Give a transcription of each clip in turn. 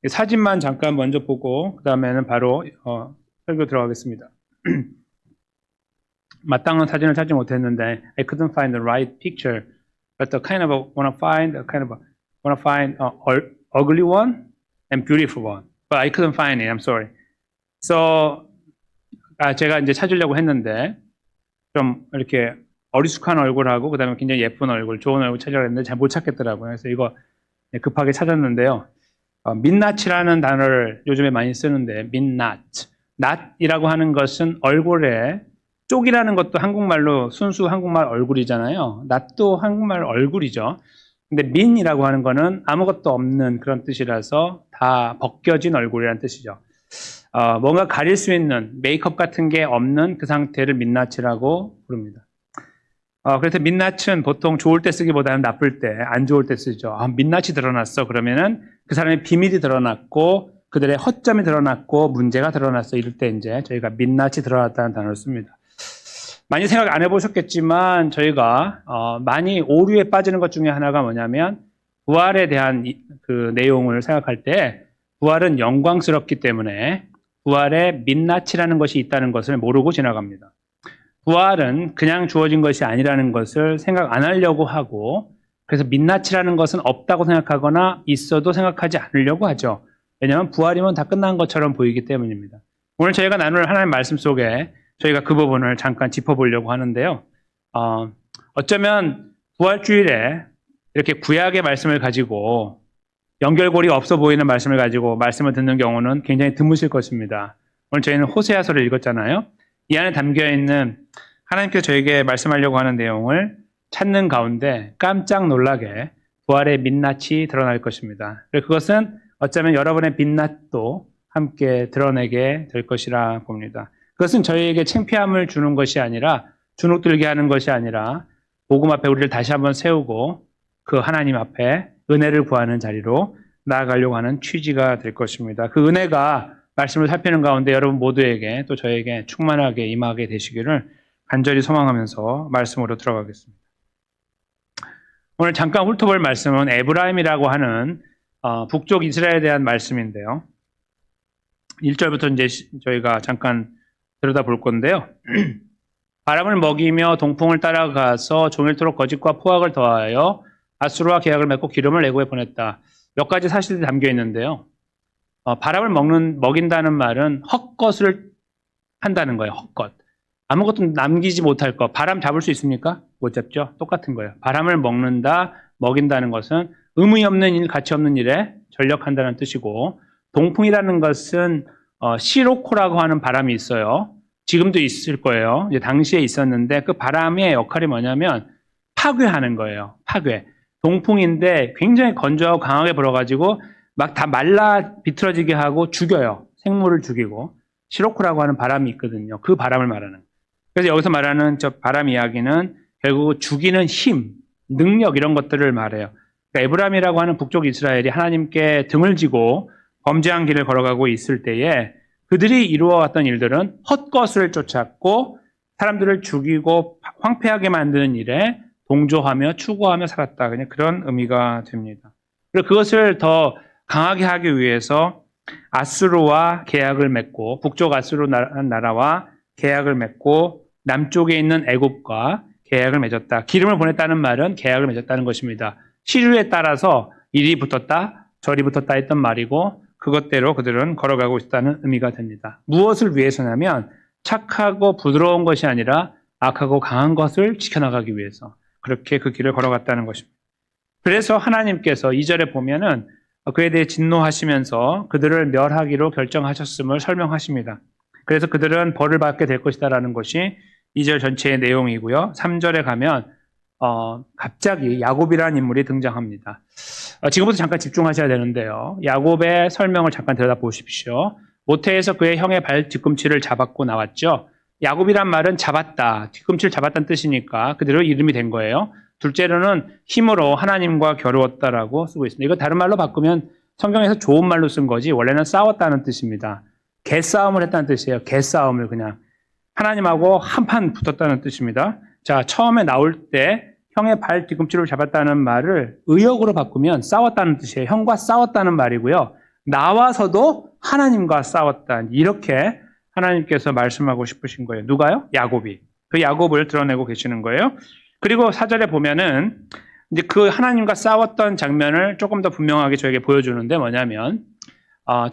사진만 잠깐 먼저 보고 그 다음에는 바로 설교 들어가겠습니다. 마땅한 사진을 찾지 못했는데 I couldn't find the right picture, but the kind of wanna find ugly one and beautiful one, but I couldn't find it. I'm sorry. So 제가 이제 찾으려고 했는데 좀 이렇게 어리숙한 얼굴하고 그다음에 굉장히 예쁜 얼굴, 좋은 얼굴 찾으려고 했는데 잘 못 찾겠더라고요. 그래서 이거 급하게 찾았는데요. 민낯이라는 단어를 요즘에 많이 쓰는데 민낯, 낯이라고 하는 것은 얼굴에 쪽이라는 것도 한국말로 순수 한국말 얼굴이잖아요. 낯도 한국말 얼굴이죠. 근데 민이라고 하는 거는 아무것도 없는 그런 뜻이라서 다 벗겨진 얼굴이라는 뜻이죠. 뭔가 가릴 수 있는 메이크업 같은 게 없는 그 상태를 민낯이라고 부릅니다. 그래서 민낯은 보통 좋을 때 쓰기보다는 나쁠 때, 안 좋을 때 쓰죠. 민낯이 드러났어. 그러면은 그 사람의 비밀이 드러났고 그들의 허점이 드러났고 문제가 드러났어. 이럴 때 이제 저희가 민낯이 드러났다는 단어를 씁니다. 많이 생각 안 해보셨겠지만 저희가 많이 오류에 빠지는 것 중에 하나가 뭐냐면 부활에 대한 그 내용을 생각할 때 부활은 영광스럽기 때문에 부활에 민낯이라는 것이 있다는 것을 모르고 지나갑니다. 부활은 그냥 주어진 것이 아니라는 것을 생각 안 하려고 하고 그래서 민낯이라는 것은 없다고 생각하거나 있어도 생각하지 않으려고 하죠. 왜냐하면 부활이면 다 끝난 것처럼 보이기 때문입니다. 오늘 저희가 나눌 하나님의 말씀 속에 저희가 그 부분을 잠깐 짚어보려고 하는데요. 어쩌면 부활주일에 이렇게 구약의 말씀을 가지고 연결고리가 없어 보이는 말씀을 가지고 말씀을 듣는 경우는 굉장히 드무실 것입니다. 오늘 저희는 호세아서를 읽었잖아요. 이 안에 담겨있는 하나님께서 저에게 말씀하려고 하는 내용을 찾는 가운데 깜짝 놀라게 부활의 민낯이 드러날 것입니다. 그것은 어쩌면 여러분의 민낯도 함께 드러내게 될 것이라 봅니다. 그것은 저희에게 창피함을 주는 것이 아니라 주눅들게 하는 것이 아니라 복음 앞에 우리를 다시 한번 세우고 그 하나님 앞에 은혜를 구하는 자리로 나아가려고 하는 취지가 될 것입니다. 그 은혜가 말씀을 살피는 가운데 여러분 모두에게 또 저에게 충만하게 임하게 되시기를 간절히 소망하면서 말씀으로 들어가겠습니다. 오늘 잠깐 훑어볼 말씀은 에브라임이라고 하는 북쪽 이스라엘에 대한 말씀인데요. 1절부터 이제 저희가 잠깐 들여다볼 건데요. 바람을 먹이며 동풍을 따라가서 종일토록 거짓과 포악을 더하여 아수르와 계약을 맺고 기름을 애굽에 보냈다. 몇 가지 사실이 담겨 있는데요. 바람을 먹인다는 말은 헛것을 한다는 거예요. 헛것. 아무것도 남기지 못할 것. 바람 잡을 수 있습니까? 못 잡죠. 똑같은 거예요. 바람을 먹인다는 것은 의미 없는 일, 가치 없는 일에 전력한다는 뜻이고, 동풍이라는 것은 시로코라고 하는 바람이 있어요. 지금도 있을 거예요. 이제 당시에 있었는데 그 바람의 역할이 뭐냐면 파괴하는 거예요. 파괴. 동풍인데 굉장히 건조하고 강하게 불어가지고 막 다 말라 비틀어지게 하고 죽여요. 생물을 죽이고. 시로코라고 하는 바람이 있거든요. 그 바람을 말하는. 그래서 여기서 말하는 저 바람 이야기는 결국 죽이는 힘, 능력 이런 것들을 말해요. 그러니까 에브라임이라고 하는 북쪽 이스라엘이 하나님께 등을 지고 범죄한 길을 걸어가고 있을 때에 그들이 이루어왔던 일들은 헛것을 쫓았고 사람들을 죽이고 황폐하게 만드는 일에 동조하며 추구하며 살았다. 그냥 그런 의미가 됩니다. 그리고 그것을 더 강하게 하기 위해서 아수르와 계약을 맺고 북쪽 아수르 나라와 계약을 맺고 남쪽에 있는 애굽과 계약을 맺었다. 기름을 보냈다는 말은 계약을 맺었다는 것입니다. 시류에 따라서 이리 붙었다 저리 붙었다 했던 말이고 그것대로 그들은 걸어가고 있다는 의미가 됩니다. 무엇을 위해서냐면 착하고 부드러운 것이 아니라 악하고 강한 것을 지켜나가기 위해서 그렇게 그 길을 걸어갔다는 것입니다. 그래서 하나님께서 2절에 보면은 그에 대해 진노하시면서 그들을 멸하기로 결정하셨음을 설명하십니다. 그래서 그들은 벌을 받게 될 것이다라는 것이 2절 전체의 내용이고요. 3절에 가면 갑자기 야곱이라는 인물이 등장합니다. 지금부터 잠깐 집중하셔야 되는데요. 야곱의 설명을 잠깐 들여다보십시오. 모태에서 그의 형의 발 뒤꿈치를 잡았고 나왔죠. 야곱이란 말은 잡았다, 뒤꿈치를 잡았다는 뜻이니까 그대로 이름이 된 거예요. 둘째로는 힘으로 하나님과 겨루었다라고 쓰고 있습니다. 이거 다른 말로 바꾸면 성경에서 좋은 말로 쓴 거지 원래는 싸웠다는 뜻입니다. 개싸움을 했다는 뜻이에요. 개싸움을 그냥 하나님하고 한판 붙었다는 뜻입니다. 자, 처음에 나올 때 형의 발 뒤꿈치를 잡았다는 말을 의역으로 바꾸면 싸웠다는 뜻이에요. 형과 싸웠다는 말이고요. 나와서도 하나님과 싸웠다. 이렇게 하나님께서 말씀하고 싶으신 거예요. 누가요? 야곱이. 그 야곱을 드러내고 계시는 거예요. 그리고 4절에 보면은 이제 그 하나님과 싸웠던 장면을 조금 더 분명하게 저에게 보여주는데 뭐냐면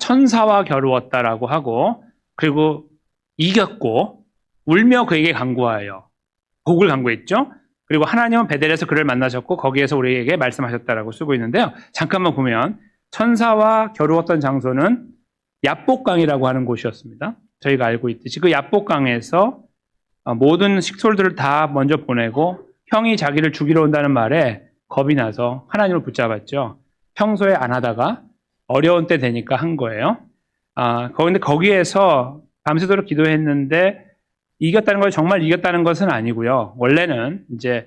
천사와 겨루었다라고 하고 그리고 이겼고 울며 그에게 간구하여 복을 간구했죠. 그리고 하나님은 베델에서 그를 만나셨고 거기에서 우리에게 말씀하셨다라고 쓰고 있는데요. 잠깐만 보면 천사와 겨루었던 장소는 야복강이라고 하는 곳이었습니다. 저희가 알고 있듯이 그 야복강에서 모든 식솔들을 다 먼저 보내고 형이 자기를 죽이러 온다는 말에 겁이 나서 하나님을 붙잡았죠. 평소에 안 하다가 어려운 때 되니까 한 거예요. 그런데 거기에서 밤새도록 기도했는데 이겼다는 걸 정말 이겼다는 것은 아니고요. 원래는 이제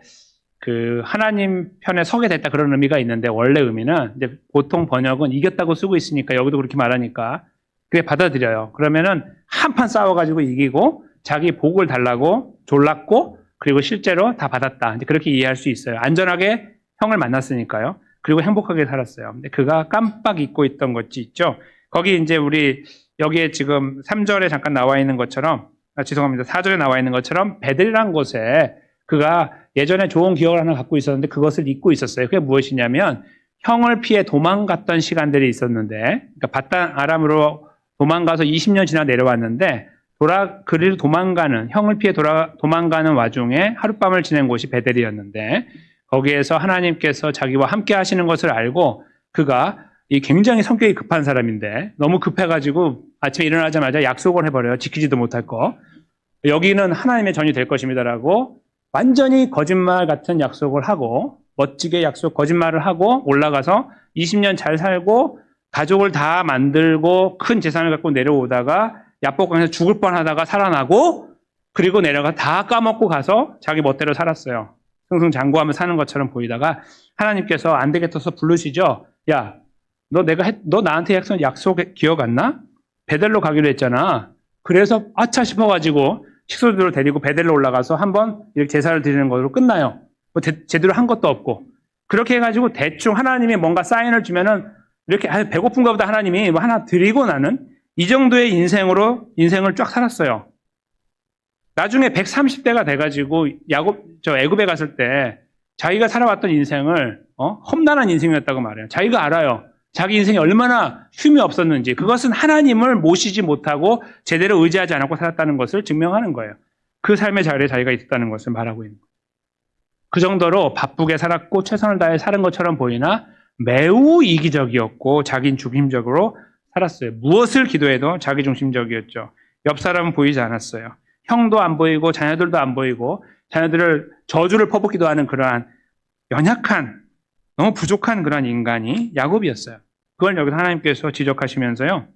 그 하나님 편에 서게 됐다 그런 의미가 있는데 원래 의미는 이제 보통 번역은 이겼다고 쓰고 있으니까 여기도 그렇게 말하니까 그게 받아들여요. 그러면은 한판 싸워가지고 이기고 자기 복을 달라고 졸랐고 그리고 실제로 다 받았다. 이제 그렇게 이해할 수 있어요. 안전하게 형을 만났으니까요. 그리고 행복하게 살았어요. 근데 그가 깜빡 잊고 있던 것이 있죠. 거기 이제 우리 여기에 지금 3절에 잠깐 나와 있는 것처럼 죄송합니다. 4절에 나와 있는 것처럼 베델이라는 곳에 그가 예전에 좋은 기억을 하나 갖고 있었는데 그것을 잊고 있었어요. 그게 무엇이냐면 형을 피해 도망갔던 시간들이 있었는데 그러니까 바단 아람으로 도망가서 20년 지나 내려왔는데 그리로 도망가는 형을 피해 도망가는 와중에 하룻밤을 지낸 곳이 베델이었는데 거기에서 하나님께서 자기와 함께 하시는 것을 알고 그가 이 굉장히 성격이 급한 사람인데 너무 급해가지고 아침에 일어나자마자 약속을 해버려요. 지키지도 못할 거. 여기는 하나님의 전이 될 것입니다라고 완전히 거짓말 같은 약속을 하고 멋지게 거짓말을 하고 올라가서 20년 잘 살고 가족을 다 만들고 큰 재산을 갖고 내려오다가 야복강에서 죽을 뻔하다가 살아나고 그리고 내려가 다 까먹고 가서 자기 멋대로 살았어요. 승승장구하며 사는 것처럼 보이다가 하나님께서 안 되겠어서 부르시죠. 야, 너 나한테 약속 기억 안 나? 베델로 가기로 했잖아. 그래서 아차 싶어가지고 식솔들을 데리고 베델로 올라가서 한번 이렇게 제사를 드리는 것으로 끝나요. 뭐 제대로 한 것도 없고. 그렇게 해가지고 대충 하나님이 뭔가 사인을 주면은 이렇게 배고픈가 보다 하나님이 뭐 하나 드리고 나는 이 정도의 인생을 쫙 살았어요. 나중에 130대가 돼가지고 애굽에 갔을 때 자기가 살아왔던 인생을 험난한 인생이었다고 말해요. 자기가 알아요. 자기 인생이 얼마나 쉼이 없었는지 그것은 하나님을 모시지 못하고 제대로 의지하지 않고 살았다는 것을 증명하는 거예요. 그 삶의 자리에 자기가 있었다는 것을 말하고 있는 거예요. 그 정도로 바쁘게 살았고 최선을 다해 사는 것처럼 보이나 매우 이기적이었고 자기 중심적으로 살았어요. 무엇을 기도해도 자기 중심적이었죠. 옆 사람은 보이지 않았어요. 형도 안 보이고 자녀들도 안 보이고 자녀들을 저주를 퍼붓기도 하는 그러한 연약한 너무 부족한 그런 인간이 야곱이었어요. 그걸 여기서 하나님께서 지적하시면서요.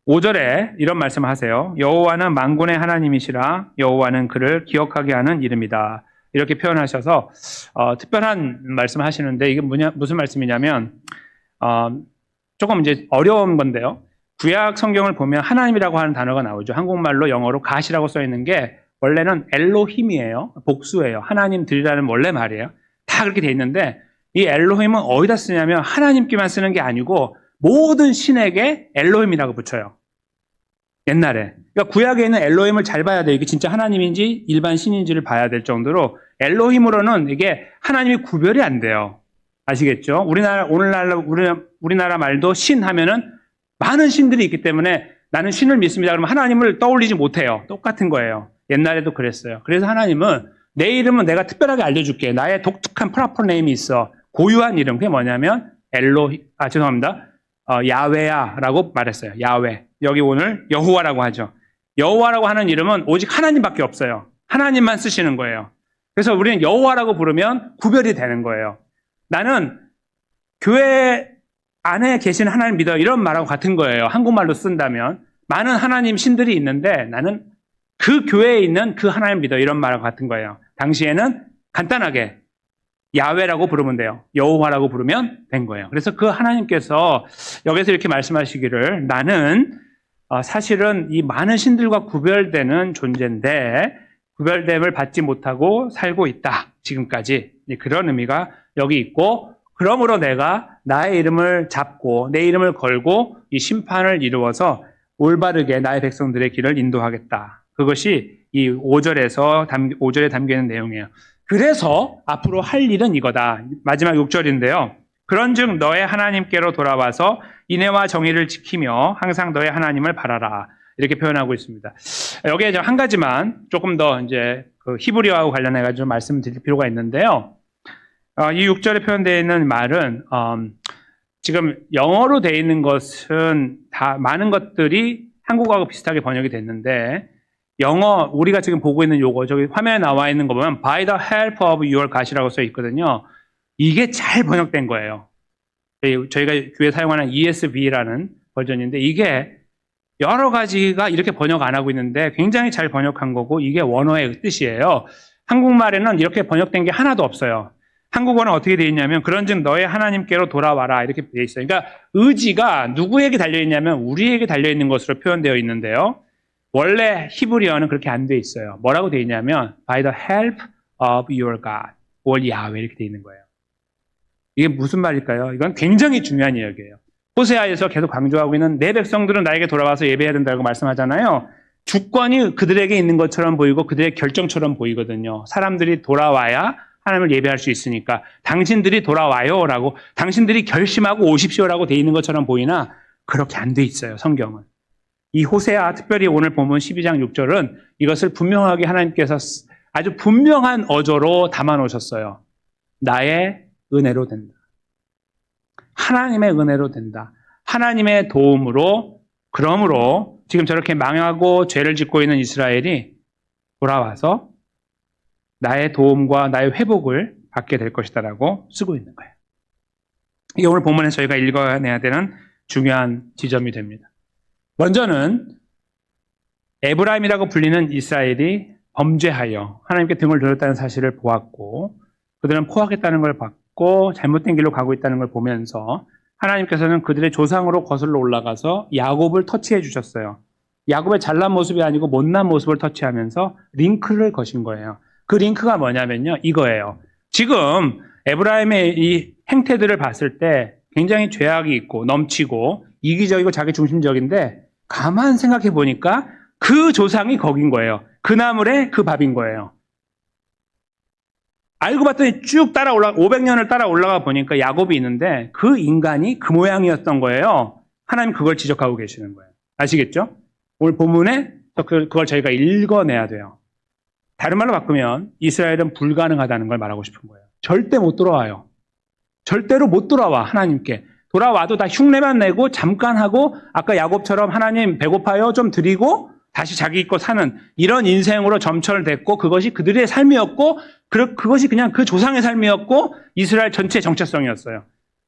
5절에 이런 말씀을 하세요. 여호와는 만군의 하나님이시라 여호와는 그를 기억하게 하는 이름이다. 이렇게 표현하셔서 특별한 말씀을 하시는데 이게 무슨 말씀이냐면 조금 이제 어려운 건데요. 구약 성경을 보면 하나님이라고 하는 단어가 나오죠. 한국말로 영어로 갓이라고 써 있는 게 원래는 엘로힘이에요. 복수예요. 하나님들이라는 원래 말이에요. 다 그렇게 돼 있는데 이 엘로힘은 어디다 쓰냐면 하나님께만 쓰는 게 아니고 모든 신에게 엘로힘이라고 붙여요. 옛날에. 그러니까 구약에 있는 엘로힘을 잘 봐야 돼요. 이게 진짜 하나님인지 일반 신인지를 봐야 될 정도로 엘로힘으로는 이게 하나님이 구별이 안 돼요. 아시겠죠? 우리나라 말도 신 하면은 많은 신들이 있기 때문에 나는 신을 믿습니다. 그러면 하나님을 떠올리지 못해요. 똑같은 거예요. 옛날에도 그랬어요. 그래서 하나님은 내 이름은 내가 특별하게 알려줄게. 나의 독특한 프로퍼 네임이 있어. 고유한 이름. 그게 뭐냐면 야훼야라고 말했어요. 야훼. 여기 오늘 여호와라고 하죠. 여호와라고 하는 이름은 오직 하나님밖에 없어요. 하나님만 쓰시는 거예요. 그래서 우리는 여호와라고 부르면 구별이 되는 거예요. 나는 교회 안에 계신 하나님 믿어 이런 말하고 같은 거예요. 한국말로 쓴다면 많은 하나님 신들이 있는데 나는 그 교회에 있는 그 하나님 믿어 이런 말하고 같은 거예요. 당시에는 간단하게 야훼라고 부르면 돼요. 여호와라고 부르면 된 거예요. 그래서 그 하나님께서 여기서 이렇게 말씀하시기를 나는 사실은 이 많은 신들과 구별되는 존재인데 구별됨을 받지 못하고 살고 있다. 지금까지. 그런 의미가 여기 있고, 그러므로 내가 나의 이름을 잡고 내 이름을 걸고 이 심판을 이루어서 올바르게 나의 백성들의 길을 인도하겠다. 그것이 이 5절에 담겨 있는 내용이에요. 그래서 앞으로 할 일은 이거다. 마지막 6절인데요. 그런즉 너의 하나님께로 돌아와서 인애와 정의를 지키며 항상 너의 하나님을 바라라. 이렇게 표현하고 있습니다. 여기에 한 가지만 조금 더 이제 그 히브리어하고 관련해가지고 말씀드릴 필요가 있는데요. 이 6절에 표현되어 있는 말은, 지금 영어로 되어 있는 것은 다 많은 것들이 한국어하고 비슷하게 번역이 됐는데, 영어, 우리가 지금 보고 있는 요거, 저기 화면에 나와 있는 거 보면, by the help of your God이라고 써 있거든요. 이게 잘 번역된 거예요. 저희가 교회에 사용하는 ESV라는 버전인데, 이게 여러 가지가 이렇게 번역 안 하고 있는데, 굉장히 잘 번역한 거고, 이게 원어의 뜻이에요. 한국말에는 이렇게 번역된 게 하나도 없어요. 한국어는 어떻게 되어 있냐면, 그런즉 너의 하나님께로 돌아와라. 이렇게 되어 있어요. 그러니까 의지가 누구에게 달려있냐면, 우리에게 달려있는 것으로 표현되어 있는데요. 원래 히브리어는 그렇게 안 되어 있어요. 뭐라고 되어 있냐면, by the help of your God, or Yahweh 이렇게 되어 있는 거예요. 이게 무슨 말일까요? 이건 굉장히 중요한 이야기예요. 호세아에서 계속 강조하고 있는 내 백성들은 나에게 돌아와서 예배해야 된다고 말씀하잖아요. 주권이 그들에게 있는 것처럼 보이고 그들의 결정처럼 보이거든요. 사람들이 돌아와야 하나님을 예배할 수 있으니까 당신들이 돌아와요라고, 당신들이 결심하고 오십시오라고 돼 있는 것처럼 보이나 그렇게 안 돼 있어요. 성경은. 이 호세아, 특별히 오늘 본문 12장 6절은 이것을 분명하게 하나님께서 아주 분명한 어조로 담아 놓으셨어요. 나의 은혜로 된다. 하나님의 은혜로 된다. 하나님의 도움으로, 그러므로 지금 저렇게 망하고 죄를 짓고 있는 이스라엘이 돌아와서 나의 도움과 나의 회복을 받게 될 것이다라고 쓰고 있는 거예요. 이게 오늘 본문에서 저희가 읽어내야 되는 중요한 지점이 됩니다. 먼저는 에브라임이라고 불리는 이스라엘이 범죄하여 하나님께 등을 돌렸다는 사실을 보았고, 그들은 포악했다는 걸 봤고 잘못된 길로 가고 있다는 걸 보면서 하나님께서는 그들의 조상으로 거슬러 올라가서 야곱을 터치해 주셨어요. 야곱의 잘난 모습이 아니고 못난 모습을 터치하면서 링크를 거신 거예요. 그 링크가 뭐냐면요, 이거예요. 지금 에브라임의 이 행태들을 봤을 때 굉장히 죄악이 있고 넘치고 이기적이고 자기 중심적인데, 가만 생각해 보니까 그 조상이 거긴 거예요. 그 나물에 그 밥인 거예요. 알고 봤더니 쭉 500년을 따라 올라가 보니까 야곱이 있는데 그 인간이 그 모양이었던 거예요. 하나님 그걸 지적하고 계시는 거예요. 아시겠죠? 오늘 본문에 그걸 저희가 읽어내야 돼요. 다른 말로 바꾸면 이스라엘은 불가능하다는 걸 말하고 싶은 거예요. 절대 못 돌아와요. 절대로 못 돌아와. 하나님께. 돌아와도 다 흉내만 내고 잠깐 하고, 아까 야곱처럼 하나님 배고파요 좀 드리고 다시 자기 거 사는 이런 인생으로 점철됐고, 그것이 그들의 삶이었고, 그것이 그냥 그 조상의 삶이었고 이스라엘 전체의 정체성이었어요.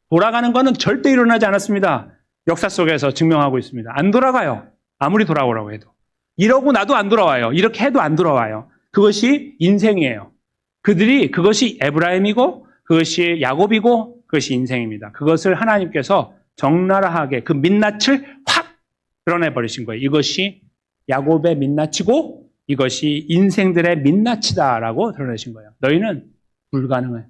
돌아가는 것은 절대 일어나지 않았습니다. 역사 속에서 증명하고 있습니다. 안 돌아가요. 아무리 돌아오라고 해도. 이러고 나도 안 돌아와요. 이렇게 해도 안 돌아와요. 그것이 인생이에요. 그것이 에브라임이고 그것이 야곱이고 그것이 인생입니다. 그것을 하나님께서 적나라하게 그 민낯을 확 드러내버리신 거예요. 이것이 야곱의 민낯이고 이것이 인생들의 민낯이다라고 드러내신 거예요. 너희는 불가능해.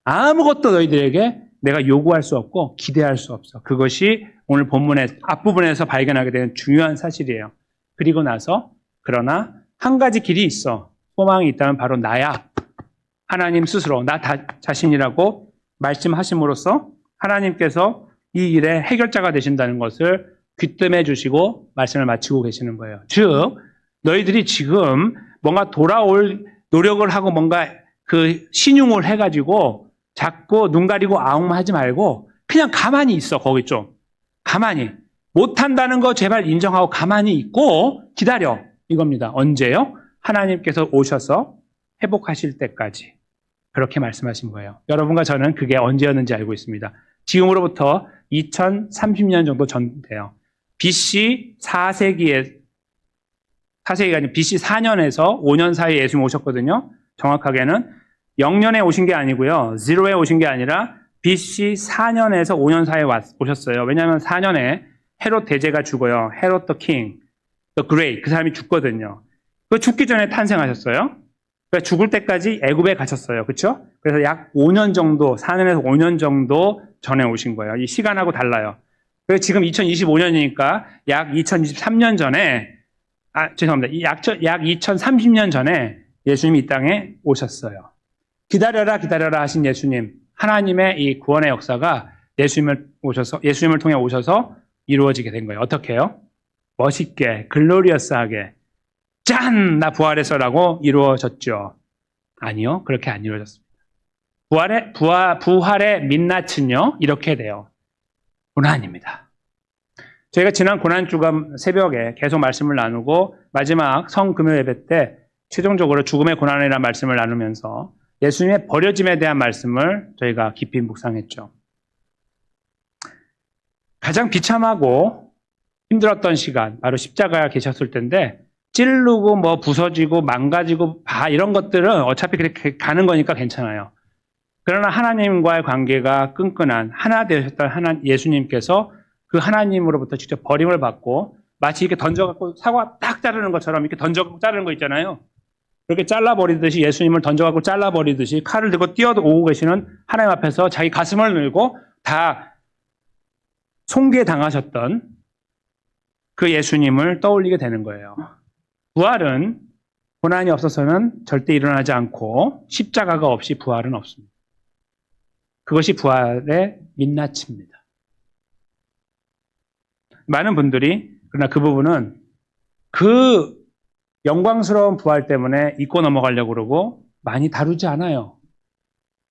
아무것도 너희들에게 내가 요구할 수 없고 기대할 수 없어. 그것이 오늘 본문의 앞부분에서 발견하게 되는 중요한 사실이에요. 그리고 나서 그러나 한 가지 길이 있어. 소망이 있다면 바로 나야. 하나님 스스로 나 자신이라고 말씀하심으로써 하나님께서 이 일의 해결자가 되신다는 것을 귀뜸해 주시고 말씀을 마치고 계시는 거예요. 즉 너희들이 지금 뭔가 돌아올 노력을 하고 뭔가 그 신용을 해가지고 자꾸 눈 가리고 아웅하지 말고 그냥 가만히 있어. 거기 좀 가만히. 못한다는 거 제발 인정하고 가만히 있고 기다려. 이겁니다. 언제요? 하나님께서 오셔서 회복하실 때까지. 그렇게 말씀하신 거예요. 여러분과 저는 그게 언제였는지 알고 있습니다. 지금으로부터 2030년 정도 전 돼요. BC 4세기가 아니라 BC 4년에서 5년 사이에 예수님 오셨거든요. 정확하게는 0년에 오신 게 아니고요. 0에 오신 게 아니라 BC 4년에서 5년 사이에 오셨어요. 왜냐하면 4년에 헤롯 대제가 죽어요. 헤롯 the king, the great, 그 사람이 죽거든요. 그 죽기 전에 탄생하셨어요. 그러니까 죽을 때까지 애굽에 가셨어요. 그렇죠? 그래서 약 5년 정도, 4년에서 5년 정도 전에 오신 거예요. 이 시간하고 달라요. 그래서 지금 2025년이니까 약 2023년 전에, 죄송합니다. 약 2030년 전에 예수님이 이 땅에 오셨어요. 기다려라, 기다려라 하신 예수님. 하나님의 이 구원의 역사가 예수님을 통해 오셔서 이루어지게 된 거예요. 어떻게 해요? 멋있게, 글로리어스하게, 짠! 나 부활했어라고 이루어졌죠. 아니요. 그렇게 안 이루어졌습니다. 부활의 민낯은요, 이렇게 돼요. 고난입니다. 저희가 지난 고난주간 새벽에 계속 말씀을 나누고 마지막 성금요 예배 때 최종적으로 죽음의 고난이라는 말씀을 나누면서 예수님의 버려짐에 대한 말씀을 저희가 깊이 묵상했죠. 가장 비참하고 힘들었던 시간, 바로 십자가에 계셨을 텐데 찌르고 뭐 부서지고 망가지고 이런 것들은 어차피 그렇게 가는 거니까 괜찮아요. 그러나 하나님과의 관계가 끈끈한 하나 되셨던 예수님께서 그 하나님으로부터 직접 버림을 받고 마치 이렇게 던져갖고 사과 딱 자르는 것처럼 이렇게 던져갖고 자르는 거 있잖아요. 그렇게 잘라버리듯이 예수님을 던져갖고 잘라버리듯이 칼을 들고 뛰어오고 계시는 하나님 앞에서 자기 가슴을 늘고 다 송괴당하셨던 그 예수님을 떠올리게 되는 거예요. 부활은 고난이 없어서는 절대 일어나지 않고 십자가가 없이 부활은 없습니다. 그것이 부활의 민낯입니다. 많은 분들이 그러나 그 부분은 그 영광스러운 부활 때문에 잊고 넘어가려고 그러고 많이 다루지 않아요.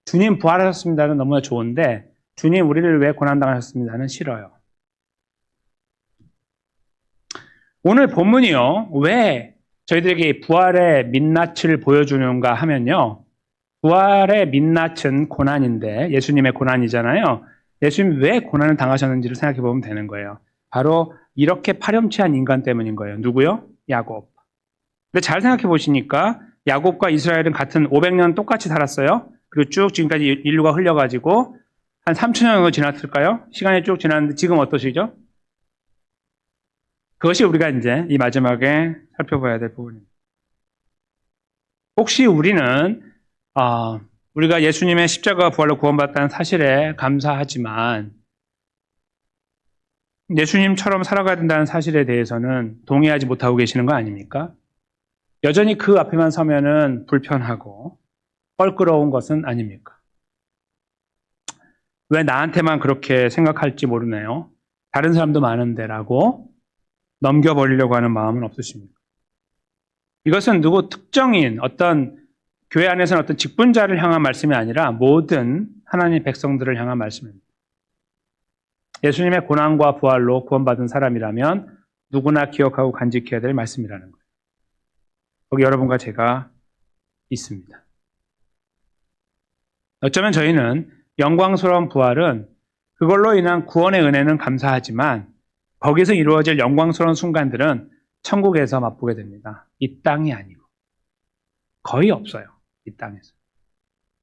주님 부활하셨습니다는 너무나 좋은데 주님 우리를 왜 고난당하셨습니다는 싫어요. 오늘 본문이요. 왜 저희들에게 부활의 민낯을 보여주는가 하면요. 부활의 민낯은 고난인데 예수님의 고난이잖아요. 예수님이 왜 고난을 당하셨는지를 생각해 보면 되는 거예요. 바로 이렇게 파렴치한 인간 때문인 거예요. 누구요? 야곱. 근데 잘 생각해 보시니까 야곱과 이스라엘은 같은 500년 똑같이 살았어요. 그리고 쭉 지금까지 인류가 흘려가지고 한 3,000년 정도 지났을까요? 시간이 쭉 지났는데 지금 어떠시죠? 그것이 우리가 이제 이 마지막에 살펴봐야 될 부분입니다. 혹시 우리는 우리가 예수님의 십자가 부활로 구원받았다는 사실에 감사하지만 예수님처럼 살아가야 된다는 사실에 대해서는 동의하지 못하고 계시는 거 아닙니까? 여전히 그 앞에만 서면은 불편하고 껄끄러운 것은 아닙니까? 왜 나한테만 그렇게 생각할지 모르네요. 다른 사람도 많은데라고 넘겨버리려고 하는 마음은 없으십니까? 이것은 누구 특정인 어떤 교회 안에서는 어떤 직분자를 향한 말씀이 아니라 모든 하나님의 백성들을 향한 말씀입니다. 예수님의 고난과 부활로 구원받은 사람이라면 누구나 기억하고 간직해야 될 말씀이라는 거예요. 거기 여러분과 제가 있습니다. 어쩌면 저희는 영광스러운 부활은 그걸로 인한 구원의 은혜는 감사하지만 거기서 이루어질 영광스러운 순간들은 천국에서 맛보게 됩니다. 이 땅이 아니고. 거의 없어요. 이 땅에서.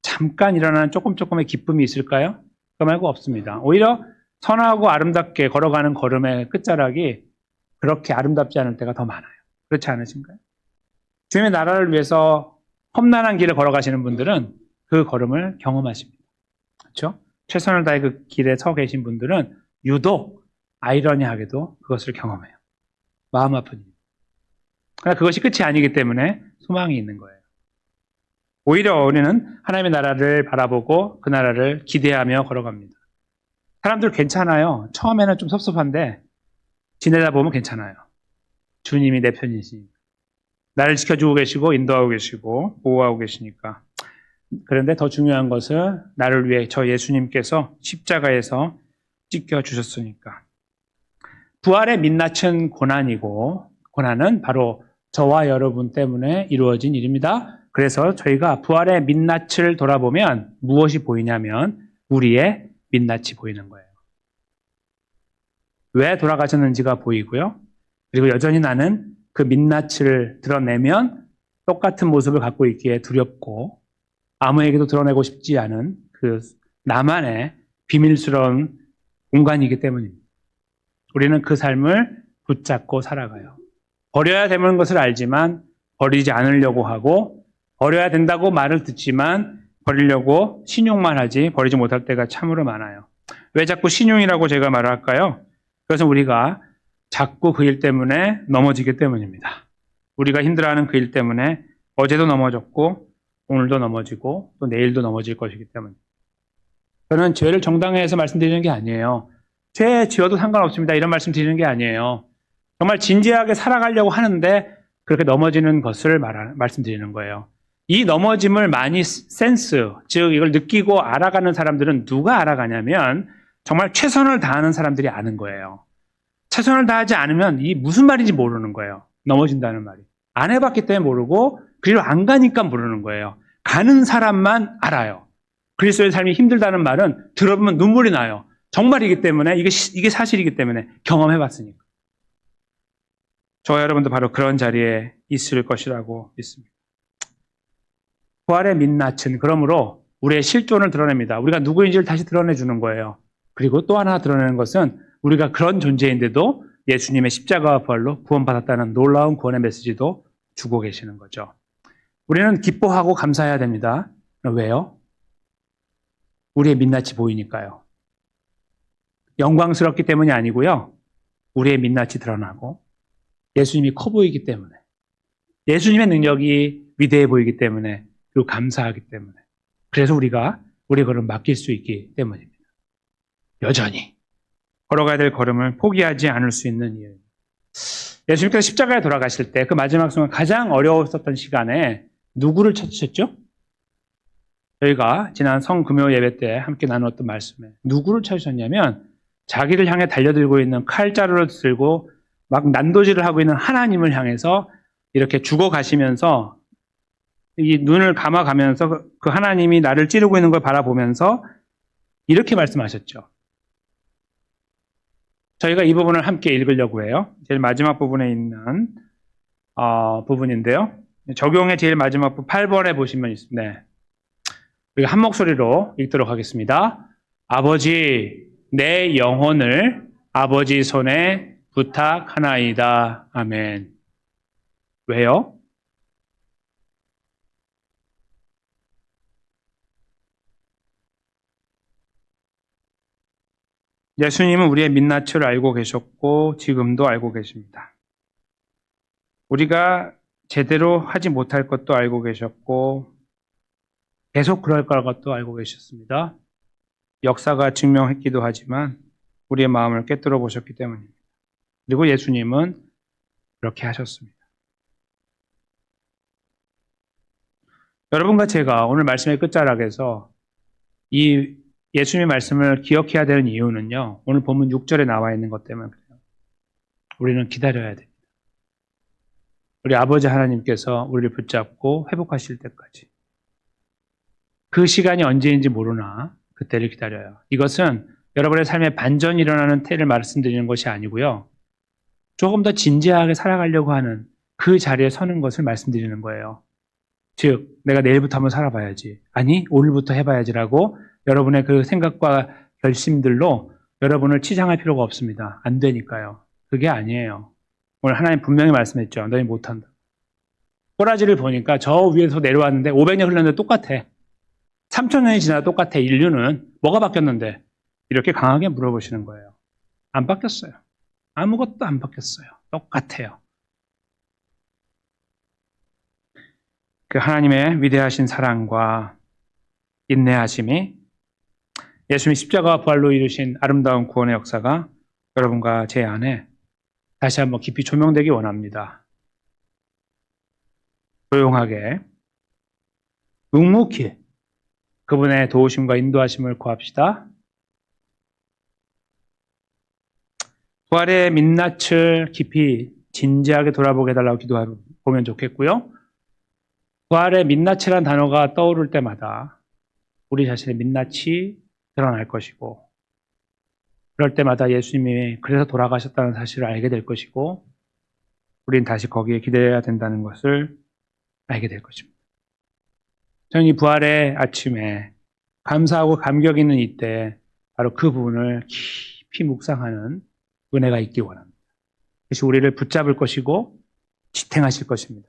잠깐 일어나는 조금의 기쁨이 있을까요? 그 말고 없습니다. 오히려 선하고 아름답게 걸어가는 걸음의 끝자락이 그렇게 아름답지 않을 때가 더 많아요. 그렇지 않으신가요? 주님의 나라를 위해서 험난한 길을 걸어가시는 분들은 그 걸음을 경험하십니다. 그렇죠? 최선을 다해 그 길에 서 계신 분들은 유독 아이러니하게도 그것을 경험해요. 마음 아픈 일. 그러나 그것이 끝이 아니기 때문에 소망이 있는 거예요. 오히려 우리는 하나님의 나라를 바라보고 그 나라를 기대하며 걸어갑니다. 사람들 괜찮아요. 처음에는 좀 섭섭한데 지내다 보면 괜찮아요. 주님이 내 편이시니까. 나를 지켜주고 계시고 인도하고 계시고 보호하고 계시니까. 그런데 더 중요한 것은 나를 위해 저 예수님께서 십자가에서 찢겨주셨으니까. 부활의 민낯은 고난이고 고난은 바로 저와 여러분 때문에 이루어진 일입니다. 그래서 저희가 부활의 민낯을 돌아보면 무엇이 보이냐면 우리의 민낯이 보이는 거예요. 왜 돌아가셨는지가 보이고요. 그리고 여전히 나는 그 민낯을 드러내면 똑같은 모습을 갖고 있기에 두렵고 아무에게도 드러내고 싶지 않은 그 나만의 비밀스러운 공간이기 때문입니다. 우리는 그 삶을 붙잡고 살아가요. 버려야 되는 것을 알지만 버리지 않으려고 하고 버려야 된다고 말을 듣지만 버리려고 신용만 하지 버리지 못할 때가 참으로 많아요. 왜 자꾸 신용이라고 제가 말을 할까요? 그것은 우리가 자꾸 그 일 때문에 넘어지기 때문입니다. 우리가 힘들어하는 그 일 때문에 어제도 넘어졌고 오늘도 넘어지고 또 내일도 넘어질 것이기 때문입니다. 저는 죄를 정당화해서 말씀드리는 게 아니에요. 죄 지어도 상관없습니다. 이런 말씀 드리는 게 아니에요. 정말 진지하게 살아가려고 하는데 그렇게 넘어지는 것을 말씀드리는 거예요. 이 넘어짐을 많이 센스, 즉 이걸 느끼고 알아가는 사람들은 누가 알아가냐면 정말 최선을 다하는 사람들이 아는 거예요. 최선을 다하지 않으면 이 무슨 말인지 모르는 거예요. 넘어진다는 말이. 안 해봤기 때문에 모르고 그리고 안 가니까 모르는 거예요. 가는 사람만 알아요. 그리스도의 삶이 힘들다는 말은 들어보면 눈물이 나요. 정말이기 때문에 이게 사실이기 때문에 경험해봤으니까. 저와 여러분도 바로 그런 자리에 있을 것이라고 믿습니다. 부활의 민낯은 그러므로 우리의 실존을 드러냅니다. 우리가 누구인지를 다시 드러내주는 거예요. 그리고 또 하나 드러내는 것은 우리가 그런 존재인데도 예수님의 십자가와 부활로 구원받았다는 놀라운 구원의 메시지도 주고 계시는 거죠. 우리는 기뻐하고 감사해야 됩니다. 왜요? 우리의 민낯이 보이니까요. 영광스럽기 때문이 아니고요. 우리의 민낯이 드러나고 예수님이 커 보이기 때문에 예수님의 능력이 위대해 보이기 때문에 그리고 감사하기 때문에 그래서 우리가 우리의 걸음을 맡길 수 있기 때문입니다. 여전히 걸어가야 될 걸음을 포기하지 않을 수 있는 이유. 예수님께서 십자가에 돌아가실 때 그 마지막 순간 가장 어려웠었던 시간에 누구를 찾으셨죠? 저희가 지난 성금요 예배 때 함께 나누었던 말씀에 누구를 찾으셨냐면 자기를 향해 달려들고 있는 칼자루를 들고 막 난도질을 하고 있는 하나님을 향해서 이렇게 죽어가시면서 이 눈을 감아가면서 그 하나님이 나를 찌르고 있는 걸 바라보면서 이렇게 말씀하셨죠. 저희가 이 부분을 함께 읽으려고 해요. 제일 마지막 부분에 있는 부분인데요. 적용의 제일 마지막 부분 8번에 보시면 있습니다. 네. 우리가 한 목소리로 읽도록 하겠습니다. 아버지, 내 영혼을 아버지 손에 부탁하나이다. 아멘. 왜요? 예수님은 우리의 민낯을 알고 계셨고 지금도 알고 계십니다. 우리가 제대로 하지 못할 것도 알고 계셨고 계속 그럴 것도 알고 계셨습니다. 역사가 증명했기도 하지만 우리의 마음을 꿰뚫어 보셨기 때문입니다. 그리고 예수님은 그렇게 하셨습니다. 여러분과 제가 오늘 말씀의 끝자락에서 이 예수님의 말씀을 기억해야 되는 이유는요. 오늘 본문 6절에 나와 있는 것 때문에 그래요. 우리는 기다려야 됩니다. 우리 아버지 하나님께서 우리를 붙잡고 회복하실 때까지. 그 시간이 언제인지 모르나 그때를 기다려요. 이것은 여러분의 삶에 반전이 일어나는 때를 말씀드리는 것이 아니고요. 조금 더 진지하게 살아가려고 하는 그 자리에 서는 것을 말씀드리는 거예요. 즉, 내가 내일부터 한번 살아봐야지. 아니, 오늘부터 해봐야지라고 여러분의 그 생각과 결심들로 여러분을 치장할 필요가 없습니다. 안 되니까요. 그게 아니에요. 오늘 하나님 분명히 말씀했죠. 너희 못한다. 꼬라지를 보니까 저 위에서 내려왔는데 500년 흘렀는데 똑같아. 3000년이 지나도 똑같아. 인류는 뭐가 바뀌었는데? 이렇게 강하게 물어보시는 거예요. 안 바뀌었어요. 아무것도 안 바뀌었어요. 똑같아요. 그 하나님의 위대하신 사랑과 인내하심이 예수님이 십자가와 부활로 이루신 아름다운 구원의 역사가 여러분과 제 안에 다시 한번 깊이 조명되기 원합니다. 조용하게 묵묵히 그분의 도우심과 인도하심을 구합시다. 부활의 민낯을 깊이 진지하게 돌아보게 해달라고 기도하면 좋겠고요. 부활의 민낯이라는 단어가 떠오를 때마다 우리 자신의 민낯이 드러날 것이고 그럴 때마다 예수님이 그래서 돌아가셨다는 사실을 알게 될 것이고 우리는 다시 거기에 기대해야 된다는 것을 알게 될 것입니다. 저는 이 부활의 아침에 감사하고 감격 있는 이때 바로 그 부분을 깊이 묵상하는 은혜가 있기 원합니다. 그것이 우리를 붙잡을 것이고 지탱하실 것입니다.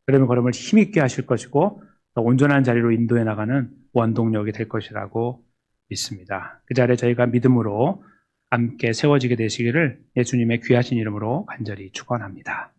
그러면 걸음을 힘있게 하실 것이고 더 온전한 자리로 인도해 나가는 원동력이 될 것이라고 믿습니다. 그 자리에 저희가 믿음으로 함께 세워지게 되시기를 예수님의 귀하신 이름으로 간절히 축원합니다.